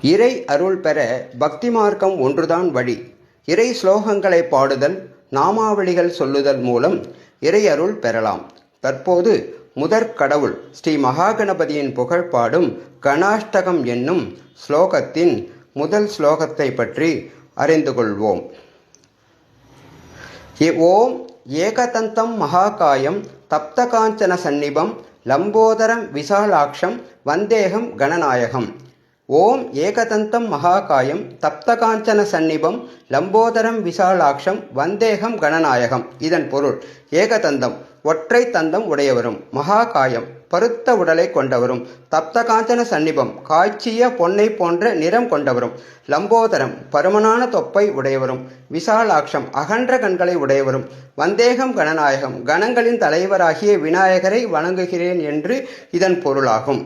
இறை அருள் பெற பக்தி மார்க்கம் ஒன்றுதான் வழி. இறை ஸ்லோகங்களை பாடுதல், நாமாவளிகள் சொல்லுதல் மூலம் இறை அருள் பெறலாம். தற்போது முதற் கடவுள் ஸ்ரீ மகாகணபதியின் புகழ் பாடும் கணாஷ்டகம் என்னும் ஸ்லோகத்தின் முதல் ஸ்லோகத்தை பற்றி அறிந்து கொள்வோம். ஓம் ஏகதந்தம் மகாகாயம் தப்தகாஞ்சன சந்நிபம் லம்போதரம் விசாலாட்சம் வந்தேகம் கணநாயகம். ஓம் ஏகதந்தம் மகாகாயம் தப்தகாஞ்சன சந்நிபம் லம்போதரம் விசாலாட்சம் வந்தேகம் கணநாயகம். இதன் பொருள், ஏகதந்தம் ஒற்றை தந்தம் உடையவரும், மகாகாயம் பருத்த உடலை கொண்டவரும், தப்தகாஞ்சன சந்நிபம் காய்ச்சிய பொன்னை போன்ற நிறம் கொண்டவரும், லம்போதரம் பருமனான தொப்பை உடையவரும், விசாலாட்சம் அகன்ற கண்களை உடையவரும், வந்தேகம் கணநாயகம் கணங்களின் தலைவராகிய விநாயகரை வணங்குகிறேன் என்று இதன் பொருளாகும்.